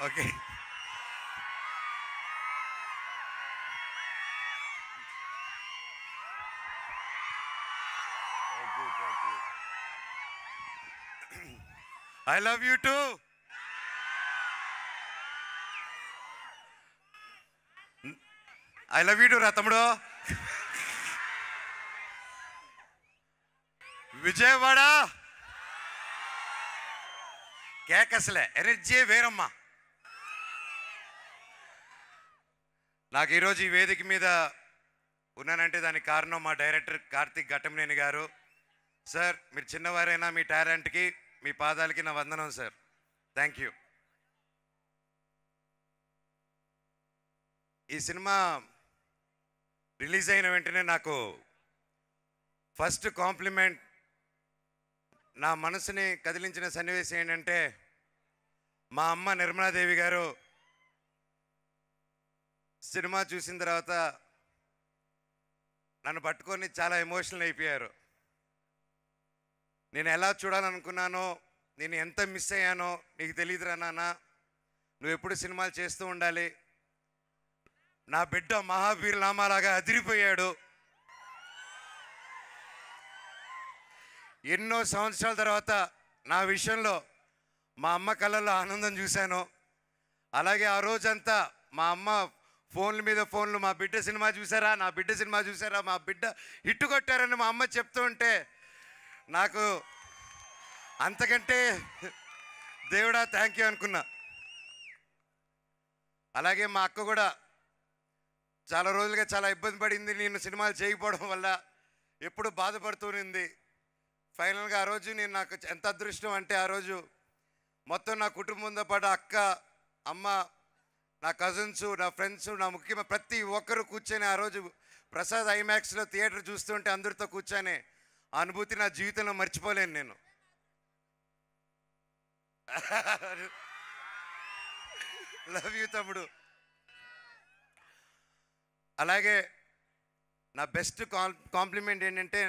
Okay. I love you two. I love you two రా తమ్ముడు. Vijayawada కేకసలే energy వేరమ్మా. నాకు ఈరోజు ఈ వేదిక మీద ఉన్నానంటే దానికి కారణం మా డైరెక్టర్ కార్తిక్ ఘట్టమనేని గారు. సార్, మీరు చిన్నవారైనా మీ టాలెంట్కి, మీ పాదాలకి నా వందనం సార్. Thank you. ఈ సినిమా రిలీజ్ అయిన వెంటనే నాకు ఫస్ట్ కాంప్లిమెంట్, నా మనసుని కదిలించిన సన్నివేశం ఏంటంటే, మా అమ్మ నిర్మలాదేవి గారు సినిమా చూసిన తర్వాత నన్ను పట్టుకొని చాలా ఎమోషనల్ అయిపోయారు. నేను ఎలా చూడాలనుకున్నానో, నేను ఎంత మిస్ అయ్యానో నీకు తెలియదురా నాన్న, నువ్వు ఎప్పుడు సినిమాలు చేస్తూ ఉండాలి. నా బిడ్డ మహావీర్ నామాలాగా అదిరిపోయాడు. ఎన్నో సంవత్సరాల తర్వాత నా విషయంలో మా అమ్మ కళ్ళల్లో ఆనందం చూశాను. అలాగే ఆ రోజంతా మా అమ్మ ఫోన్ల మీద ఫోన్లు, మా బిడ్డ సినిమా చూసారా, నా బిడ్డ సినిమా చూసారా, మా బిడ్డ హిట్టు కొట్టారని మా అమ్మ చెప్తూ ఉంటే నాకు అంతకంటే దేవుడా థ్యాంక్ యూ అనుకున్నా. అలాగే మా అక్క కూడా చాలా రోజులుగా చాలా ఇబ్బంది పడింది, నేను సినిమాలు చేయకపోవడం వల్ల ఎప్పుడు బాధపడుతూనింది. ఫైనల్గా ఆ రోజు నేను, నాకు ఎంత అదృష్టం అంటే, ఆ రోజు మొత్తం నా కుటుంబంతో పాటు అక్క, అమ్మ, నా కజిన్స్, నా ఫ్రెండ్స్, నా ముఖ్యమైన ప్రతి ఒక్కరు కూర్చొని ఆ రోజు ప్రసాద్ ఐమాక్స్లో థియేటర్ చూస్తుంటే అందరితో కూర్చొని ఆ అనుభూతి నా జీవితంలో మర్చిపోలేను నేను. లవ్ యూ తమ్ముడు. అలాగే నా బెస్ట్ కాంప్లిమెంట్ ఏంటంటే,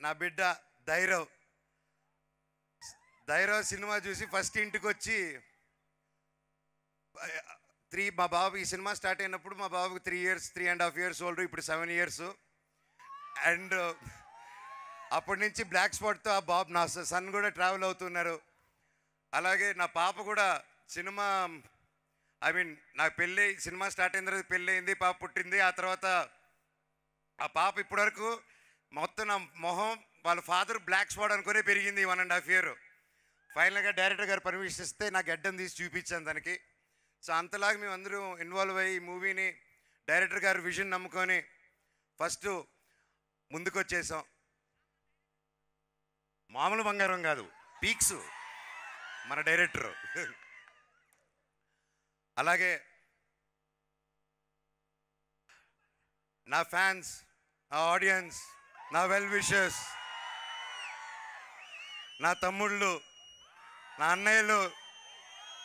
నా బిడ్డ ధైర్యం సినిమా చూసి ఫస్ట్ ఇంటికి వచ్చి మా బాబు ఈ సినిమా స్టార్ట్ అయినప్పుడు మా బాబుకి 3.5 years ఓల్డ్, ఇప్పుడు 7 years. అండ్ అప్పటి నుంచి బ్లాక్ స్పాట్తో ఆ బాబు, నా సన్ కూడా ట్రావెల్ అవుతున్నారు. అలాగే నా పాప కూడా సినిమా, నా పెళ్ళి, సినిమా స్టార్ట్ అయిన తర్వాత పెళ్ళి అయింది, పాప పుట్టింది. ఆ తర్వాత ఆ పాప ఇప్పటివరకు మొత్తం నా మొహం వాళ్ళ ఫాదర్ బ్లాక్ స్పాట్ అనుకునే పెరిగింది 1.5 year. ఫైనల్గా డైరెక్టర్ గారు పర్మిషన్ ఇస్తే నా గడ్డం తీసి చూపించాను దానికి. సో అంతలాగా మేము అందరూ ఇన్వాల్వ్ అయ్యి ఈ మూవీని డైరెక్టర్ గారు విజన్ నమ్ముకొని ఫస్ట్ ముందుకు వచ్చేసాం. మామూలు బంగారం కాదు, పీక్స్ మన డైరెక్టరు. అలాగే నా ఫ్యాన్స్, నా ఆడియన్స్, నా వెల్ విషర్స్, నా తమ్ముళ్ళు, నా అన్నయ్యలు,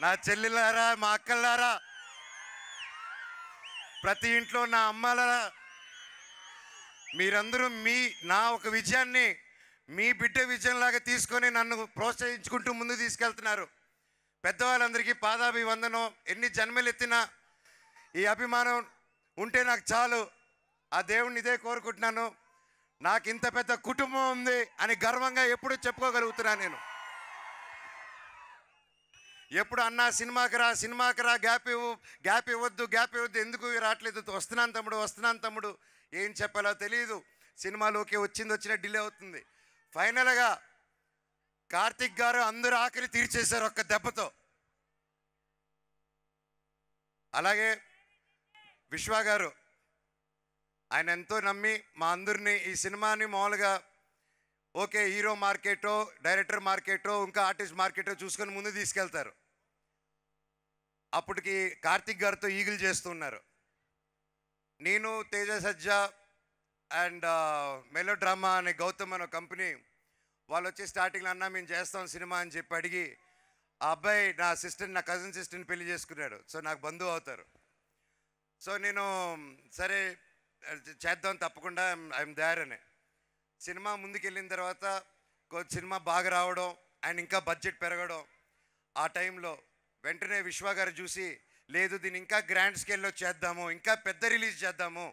నా చెల్లెలారా, మా అక్కలారా, ప్రతి ఇంట్లో నా అమ్మలారా, మీరందరూ నా ఒక విజయాన్ని మీ బిడ్డ విజయంలాగా తీసుకొని నన్ను ప్రోత్సహించుకుంటూ ముందు తీసుకెళ్తున్నారు. పెద్దవాళ్ళందరికీ పాదాభివందనం. ఎన్ని జన్మలు ఎత్తినా ఈ అభిమానం ఉంటే నాకు చాలు. ఆ దేవుణ్ణి ఇదే కోరుకుంటున్నాను. నాకు ఇంత పెద్ద కుటుంబం ఉంది అని గర్వంగా ఎప్పుడు చెప్పుకోగలుగుతున్నా నేను. ఎప్పుడు అన్నా సినిమాకి రా, గ్యాప్ ఇవ్వద్దు, ఎందుకు రావట్లేదు, వస్తున్నాను తమ్ముడు, ఏం చెప్పాలో తెలియదు. సినిమాలోకి వచ్చిన డిలే అవుతుంది. ఫైనల్గా కార్తిక్ గారు అందరూ ఆఖరి తీర్చేశారు ఒక్క దెబ్బతో. అలాగే విశ్వ గారు, ఆయన ఎంతో నమ్మి మా అందరినీ ఈ సినిమాని మామూలుగా ఓకే హీరో మార్కెటో, డైరెక్టర్ మార్కెటో, ఇంకా ఆర్టిస్ట్ మార్కెటో చూసుకొని ముందు తీసుకెళ్తారు. అప్పటికి కార్తిక్ గారితో ఈగిల్ చేస్తున్నారు. నేను, తేజ సజ్జా, అండ్ మెలో డ్రామా అనే గౌతమ్ అనే కంపెనీ వాళ్ళు వచ్చి స్టార్టింగ్లో అన్నా మేము చేస్తాం సినిమా అని చెప్పి అడిగి ఆ అబ్బాయి నా సిస్టర్, నా కజిన్ సిస్టర్ని పెళ్లి చేసుకున్నాడు. సో నాకు బంధువు అవుతారు. సో నేను సరే చేద్దాం తప్పకుండా, ఐఎమ్ దేర్ అని. సినిమా ముందుకెళ్ళిన తర్వాత సినిమా బాగా రావడం అండ్ ఇంకా బడ్జెట్ పెరగడం, ఆ టైంలో వెంటనే విశ్వ గారు చూసి, లేదు దీన్ని ఇంకా గ్రాండ్ స్కేల్లో చేద్దాము, ఇంకా పెద్ద రిలీజ్ చేద్దాము,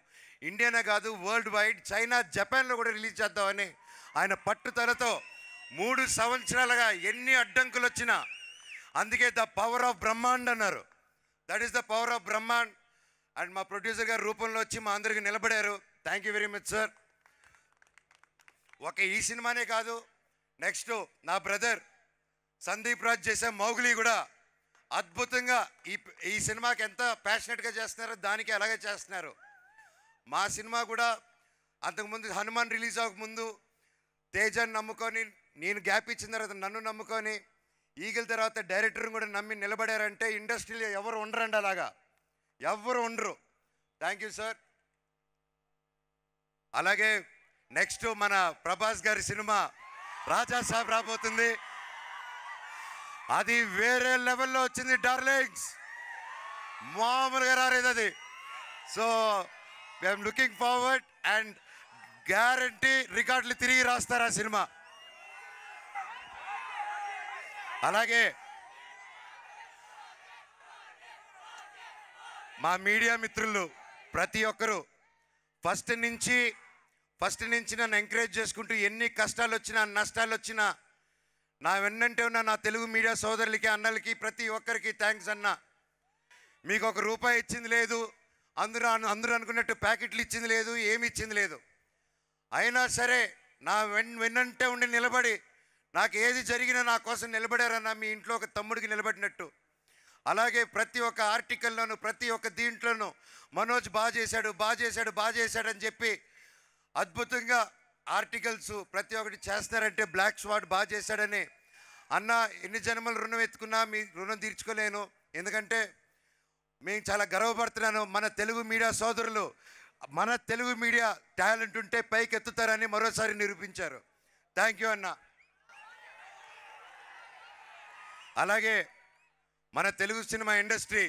ఇండియానే కాదు వరల్డ్ వైడ్, చైనా, జపాన్లో కూడా రిలీజ్ చేద్దామని ఆయన పట్టుదలతో 3 సంవత్సరాలుగా ఎన్ని అడ్డంకులు వచ్చినా, అందుకే ద పవర్ ఆఫ్ బ్రహ్మాండ్ అన్నారు. That is the power of Brahmand. And మా ప్రొడ్యూసర్ గారు రూపంలో వచ్చి మా అందరికి నిలబడారు. Thank you very much sir. ఒక ఈ సినిమానే కాదు, నెక్స్ట్ నా బ్రదర్ సందీప్ రాజ్ చేసే మౌగ్లీ కూడా అద్భుతంగా ఈ సినిమాకి ఎంత ప్యాషనెట్గా చేస్తున్నారో దానికి అలాగే చేస్తున్నారు. మా సినిమా కూడా అంతకుముందు హనుమాన్ రిలీజ్ అవ్వకముందు తేజాన్ని నమ్ముకొని, నేను గ్యాప్ ఇచ్చిన తర్వాత నన్ను నమ్ముకొని, ఈగిల్ తర్వాత డైరెక్టర్ని కూడా నమ్మి నిలబడారంటే ఇండస్ట్రీలో ఎవరు ఉండరండి, అలాగా ఎవరు ఉండరు. Thank you sir. అలాగే నెక్స్ట్ మన ప్రభాస్ గారి సినిమా రాజా సాబ్ రాబోతుంది. అది వేరే లెవెల్లో వచ్చింది డార్లింగ్స్, మామూలుగా రాలేదు అది. So I'm looking forward and guarantee రికార్డులు తిరిగి రాస్తారు ఆ సినిమా. అలాగే మా మీడియా మిత్రులు ప్రతి ఒక్కరూ ఫస్ట్ నుంచి నన్ను ఎంకరేజ్ చేసుకుంటూ ఎన్ని కష్టాలు వచ్చినా నష్టాలు వచ్చినా నా వెన్నంటే ఉన్న నా తెలుగు మీడియా సోదరులకి, అన్నలకి, ప్రతి ఒక్కరికి థ్యాంక్స్ అన్న. మీకు ₹1 ఇచ్చింది లేదు, అందరూ అనుకున్నట్టు ప్యాకెట్లు ఇచ్చింది లేదు, ఏమి ఇచ్చింది లేదు. అయినా సరే నా వెన్నంటే ఉండి నిలబడి నాకు ఏది జరిగినా నా కోసం నిలబడారన్న, మీ ఇంట్లో ఒక తమ్ముడికి నిలబడినట్టు. అలాగే ప్రతి ఒక్క ఆర్టికల్లోనూ, ప్రతి ఒక్క దీంట్లోనూ మనోజ్ బాగా చేశాడు అని చెప్పి అద్భుతంగా ఆర్టికల్స్ ప్రతి ఒక్కటి చేస్తారంటే బ్లాక్ స్వాట్ బాగా చేశాడని. అన్న ఎన్ని జన్మలు రుణం ఎత్తుకున్నా మీ రుణం తీర్చుకోలేను, ఎందుకంటే మేము చాలా గర్వపడుతున్నాను. మన తెలుగు మీడియా సోదరులు, మన తెలుగు మీడియా టాలెంట్ ఉంటే పైకి ఎత్తుతారని మరోసారి నిరూపించారు. థ్యాంక్ యూ అన్న. అలాగే మన తెలుగు సినిమా ఇండస్ట్రీ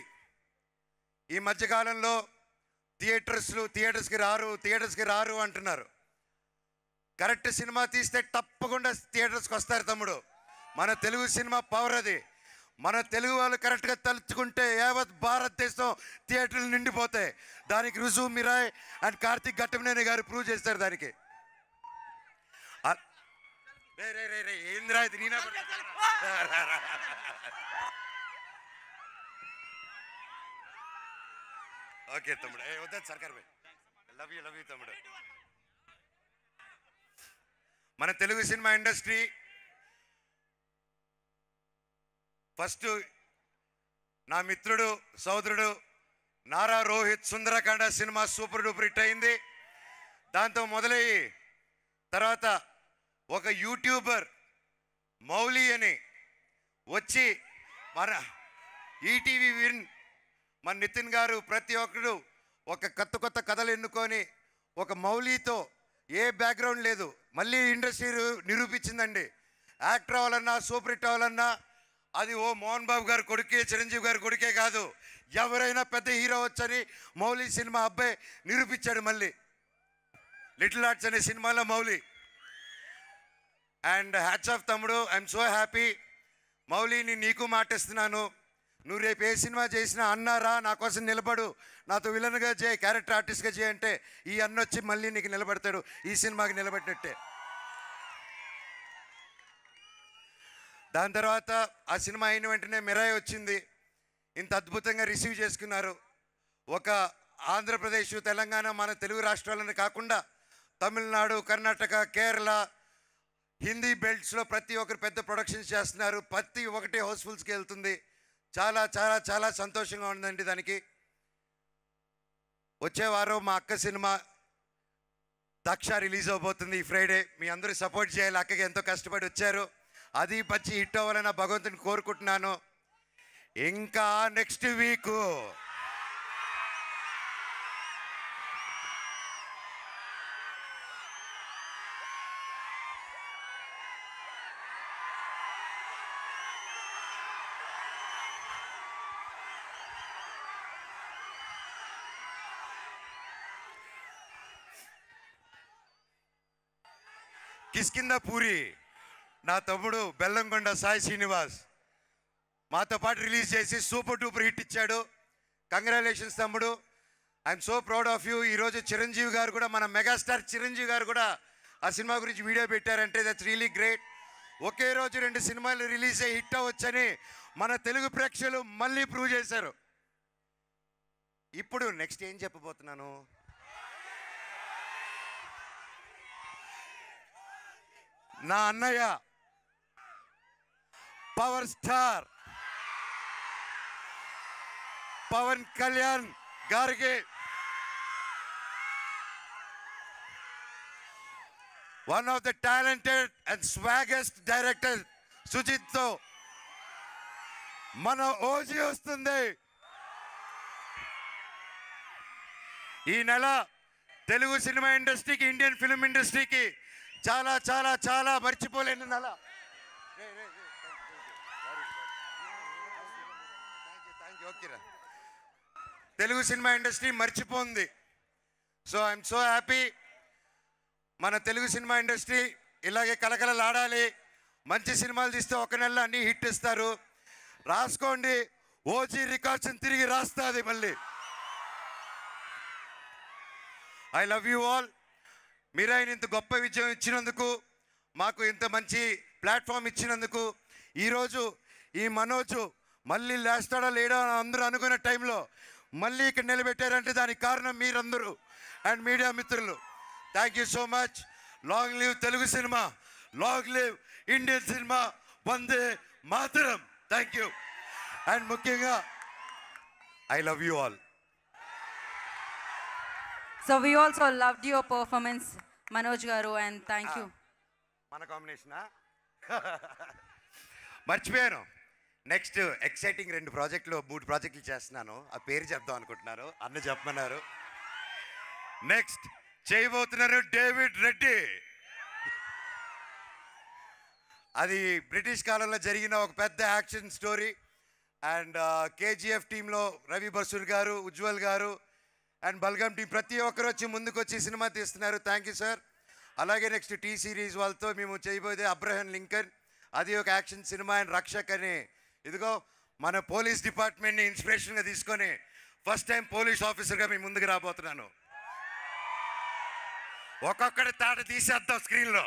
ఈ మధ్యకాలంలో థియేటర్స్కి రారు అంటున్నారు. కరెక్ట్ సినిమా తీస్తే తప్పకుండా థియేటర్స్కి వస్తారు తమ్ముడు. మన తెలుగు సినిమా పవర్ అది. మన తెలుగు వాళ్ళు కరెక్ట్గా తలుచుకుంటే యావత్ భారతదేశం థియేటర్లు నిండిపోతాయి. దానికి రుజువు మిరాయ్ అండ్ కార్తిక్ ఘట్టమనేని గారు ప్రూవ్ చేస్తారు దానికి. ఏంద్రా ఇది నేనా? ఓకే తమ్ముడు, వద్దు సర్కార్ భాయ్, లవ్ యూ తమ్ముడు. మన తెలుగు సినిమా ఇండస్ట్రీ ఫస్ట్ నా మిత్రుడు సోదరుడు Nara Rohit Sundarakanda cinema super duper hit అయింది. దాంతో మొదలయ్యి తర్వాత ఒక యూట్యూబర్ మౌలి అని వచ్చి మన ఈటీవీ విన్ మన నితిన్ గారు ప్రతి ఒక్కరు ఒక కొత్త కథలు ఎన్నుకొని ఒక మౌలితో ఏ బ్యాక్గ్రౌండ్ లేదు, మళ్ళీ ఇండస్ట్రీ నిరూపించిందండి. యాక్టర్ అవ్వాలన్నా, సూపర్ హిట్ అవ్వాలన్నా అది మోహన్ బాబు గారు కొడుకే, చిరంజీవి గారి కొడుకే కాదు, ఎవరైనా పెద్ద హీరో వచ్చని మౌలి సినిమా అబ్బాయి నిరూపించాడు. మళ్ళీ లిటిల్ ఆర్ట్స్ అనే సినిమాలో మౌలి. అండ్ హ్యాట్స్ ఆఫ్ తమ్ముడు, ఐఎమ్ సో హ్యాపీ. మౌలిని నీకు మాటిస్తున్నాను, నువ్వు రేపు ఏ సినిమా చేసినా అన్నారా నా కోసం నిలబడు, నాతో విలన్గా చేయి, క్యారెక్టర్ ఆర్టిస్ట్గా చేయంటే ఈ అన్న వచ్చి మళ్ళీ నీకు నిలబడతాడు, ఈ సినిమాకి నిలబడినట్టే. దాని తర్వాత ఆ సినిమా అయిన వెంటనే మిరాయి వచ్చింది. ఇంత అద్భుతంగా రిసీవ్ చేసుకున్నారు. ఒక ఆంధ్రప్రదేశ్, తెలంగాణ, మన తెలుగు రాష్ట్రాలను కాకుండా తమిళనాడు, కర్ణాటక, కేరళ, హిందీ బెల్ట్స్లో ప్రతి ఒక్కరు పెద్ద ప్రొడక్షన్స్ చేస్తున్నారు. ప్రతి ఒక్కటి హౌస్ఫుల్స్కి వెళ్తుంది. చాలా చాలా చాలా సంతోషంగా ఉందండి. దానికి వచ్చే వారం మా అక్క సినిమా దక్ష రిలీజ్ అవబోతుంది ఈ ఫ్రైడే. మీ అందరూ సపోర్ట్ చేయాలి. అక్కకి ఎంతో కష్టపడి వచ్చారు, అది మంచి హిట్ అవ్వాలని భగవంతుని కోరుకుంటున్నాను. ఇంకా నెక్స్ట్ వీక్ కిష్కింద పూరి నా తమ్ముడు బెల్లంకొండ సాయి శ్రీనివాస్ మాతో పాటు రిలీజ్ చేసి సూపర్ డూపర్ హిట్ ఇచ్చాడు. కంగ్రాచులేషన్స్ తమ్ముడు, I'm so proud of you. ఈరోజు చిరంజీవి గారు కూడా, మన మెగాస్టార్ చిరంజీవి గారు కూడా ఆ సినిమా గురించి వీడియో పెట్టారంటే దట్స్ రియలీ గ్రేట్. ఒకే రోజు 2 సినిమాలు రిలీజ్ అయ్యి హిట్ అవ్వచ్చని మన తెలుగు ప్రేక్షకులు మళ్ళీ ప్రూవ్ చేశారు. ఇప్పుడు నెక్స్ట్ ఏం చెప్పబోతున్నాను, నా అన్నయ్య పవర్ స్టార్ పవన్ కళ్యాణ్ గారికి one of the talented and swaggest director Sujith తో మన ఓజీ వస్తుంది. ఈ నెల తెలుగు సినిమా ఇండస్ట్రీకి, ఇండియన్ ఫిల్మ్ ఇండస్ట్రీకి చాలా చాలా చాలా మర్చిపోలేని నెల. తెలుగు సినిమా ఇండస్ట్రీ మర్చిపోయింది. So I'm so happy. మన తెలుగు సినిమా ఇండస్ట్రీ ఇలాగే కలకలలాడాలి. మంచి సినిమాలు తీస్తే ఒక నెలలో అన్నీ హిట్ ఇస్తారు. రాసుకోండి, ఓజీ రికార్డ్స్ తిరిగి రాస్తుంది మళ్ళీ. I love you all. మీరు ఆయన ఇంత గొప్ప విజయం ఇచ్చినందుకు, మాకు ఇంత మంచి ప్లాట్ఫామ్ ఇచ్చినందుకు, ఈరోజు ఈ మనోజు మళ్ళీ లేస్తాడా లేడా అని అందరూ అనుకున్న టైంలో మళ్ళీ ఇక్కడ నిలబెట్టారంటే దానికి కారణం మీరందరూ అండ్ మీడియా మిత్రులు. Thank you so much. Long live Telugu cinema, long live Indian cinema, Vande Mataram. Thank you. And ముఖ్యంగా I love you all. So we also loved your performance, Manoj garu, and thank you. మన కాంబినేషనా మర్చిపోయాను. Next exciting 2 ప్రాజెక్టులు 3 ప్రాజెక్టులు చేస్తున్నాను. ఆ పేరు చెప్దాం అనుకుంటున్నారు, అన్న చెప్పమన్నారు. నెక్స్ట్ చేయబోతున్నారు డేవిడ్ రెడ్డి. అది బ్రిటిష్ కాలంలో జరిగిన ఒక పెద్ద యాక్షన్ స్టోరీ. అండ్ కేజీఎఫ్ టీంలో రవి బసూర్ గారు, ఉజ్వల్ గారు అండ్ బల్గమ్ టీం ప్రతి ఒక్కరు వచ్చి ముందుకు వచ్చి సినిమా తీస్తున్నారు. Thank you sir. అలాగే నెక్స్ట్ టీ సిరీస్ వాళ్ళతో మేము చేయబోయేది అబ్రహం లింకన్. అది ఒక యాక్షన్ సినిమా. అండ్ రక్షక్ అని, ఇదిగో మన పోలీస్ డిపార్ట్మెంట్ని ఇన్స్పిరేషన్గా తీసుకొని ఫస్ట్ టైం పోలీస్ ఆఫీసర్గా మీ ముందుకు రాబోతున్నాను. ఒక్కొక్కటి తాట తీసేద్దాం స్క్రీన్లో.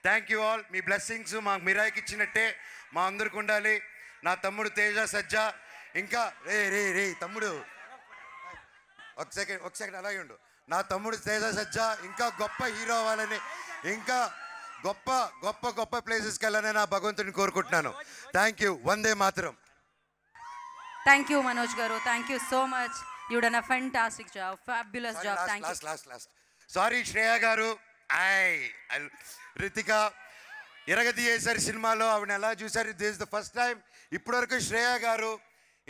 Thank you all. Me blessings మాకు మిరాయికి ఇచ్చినట్టే మా అందరికి ఉండాలి. నా తమ్ముడు తేజ సజ్జా, ఇంకా రే తమ్ముడు ఒక సెకండ్ అలాగే ఉండు. నా తమ్ముడు తేజ సజ్జా ఇంకా గొప్ప హీరో అవ్వాలని, ఇంకా గొప్ప గొప్ప గొప్ప ప్లేసెస్కి వెళ్ళాలని నా భగవంతుని కోరుకుంటున్నాను. Thank you. Vande Mataram. Thank you, Manoj garu. Thank you so much. You done a fantastic job, fabulous job. Thank you. Last. Sorry, Shreya గారు. రితిక ఎరగదీయేశారు సినిమాలో. ఆవిడ ఎలా చూసారు? This is the first time. ఇప్పటివరకు శ్రేయ గారు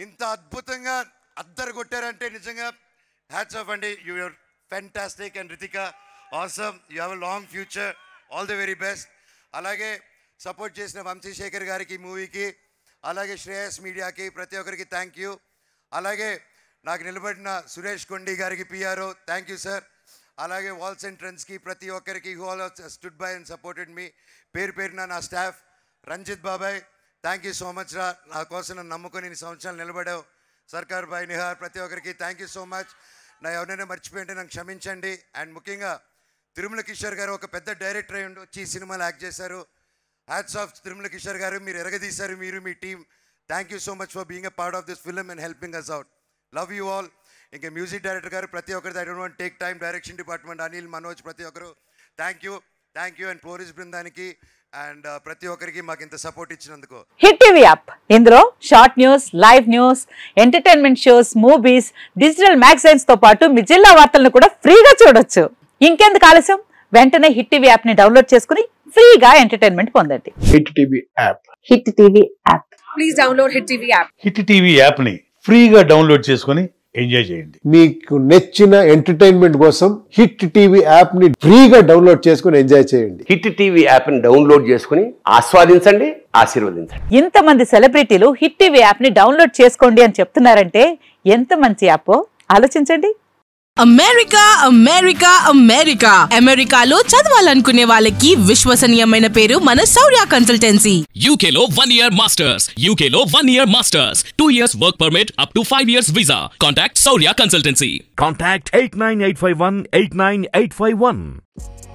ఇంత అద్భుతంగా అద్దరు కొట్టారంటే నిజంగా హ్యాట్స్ ఆఫ్ అండి. You are fantastic. And Ritika awesome. You have a long future. All the very best. అలాగే సపోర్ట్ చేసిన వంశీశేఖర్ గారికి మూవీకి, అలాగే శ్రేయస్ మీడియాకి, ప్రతి ఒక్కరికి థ్యాంక్ యూ. అలాగే నాకు నిలబడిన సురేష్ కొండి గారికి పిఆర్ఓ థ్యాంక్ యూ సార్. అలాగే వాల్స్ అండ్ ట్రెండ్స్కి ప్రతి ఒక్కరికి who all stood by and supported me. పేరున నా స్టాఫ్, రంజిత్ బాబాయ్ థ్యాంక్ యూ సో మచ్ రా. నా కోసం నన్ను నమ్ముకొని ఇన్ని సంవత్సరాలు నిలబడావు. సర్కార్ బాయ్, నిహార్, ప్రతి ఒక్కరికి థ్యాంక్ యూ సో మచ్. నా ఎవరైనా మర్చిపోయింటే నాకు క్షమించండి. అండ్ ముఖ్యంగా తిరుమల కిషోర్ గారు ఒక పెద్ద డైరెక్టర్ అయ్యి వచ్చి ఈ సినిమాలో యాక్ట్ చేశారు. హ్యాట్స్ ఆఫ్ తిరుమల కిషోర్ గారు, మీరు ఎరగదీశారు, మీరు మీ team. Thank you so much for being a part of this film and helping us out. Love you all. ఇంకా మ్యూజిక్ డైరెక్టర్ గారు ప్రతి ఒక్కరిది, I don't want take time, direction department Anil, Manoj, ప్రతి ఒక్కరు థ్యాంక్ యూ. అండ్ పోలీస్ బృందానికి and ప్రతి ఒక్కరికి మాకు ఇంత సపోర్ట్ ఇచ్చినందుకు. హిట్ టీవీ యాప్, ఇందులో short news, live news, entertainment shows, movies, digital magazines తో పాటు మీ జిల్లా వార్తలను కూడా ఫ్రీగా చూడొచ్చు. ఇంకెందుకు ఆలస్యం, వెంటనే హిట్ టీవీ యాప్ ని డౌన్లోడ్ చేసుకుని ఫ్రీగా ఎంటర్టైన్మెంట్ పొందండి. Hit TV app. Hit TV app. Please download Hit TV app. Hit TV app ని ఫ్రీగా డౌన్లోడ్ చేసుకుని ఎంజాయ్ చేయండి. మీకు నచ్చిన ఎంటర్టైన్మెంట్ కోసం హిట్ టీవీ యాప్ ని ఫ్రీగా డౌన్లోడ్ చేసుకుని ఎంజాయ్ చేయండి. హిట్ టీవీ యాప్ ని డౌన్లోడ్ చేసుకుని ఆస్వాదించండి, ఆశీర్వదించండి. ఇంతమంది సెలబ్రిటీలు హిట్ టీవీ యాప్ ని డౌన్లోడ్ చేసుకోండి అని చెప్తున్నారంటే ఎంత మంచి యాప్ ఆలోచించండి. అమెరికా అమెరికా అమెరికా అమెరికాలో చదవాలనుకునే వాళ్ళకి విశ్వసనీయమైన పేరు మన శౌర్య కన్సల్టెన్సీ. UK లో 1 year masters, UK లో 1 year masters, 2 years work permit up to 5 years visa. Contact Saurya Consultancy. Contact 89851 89851.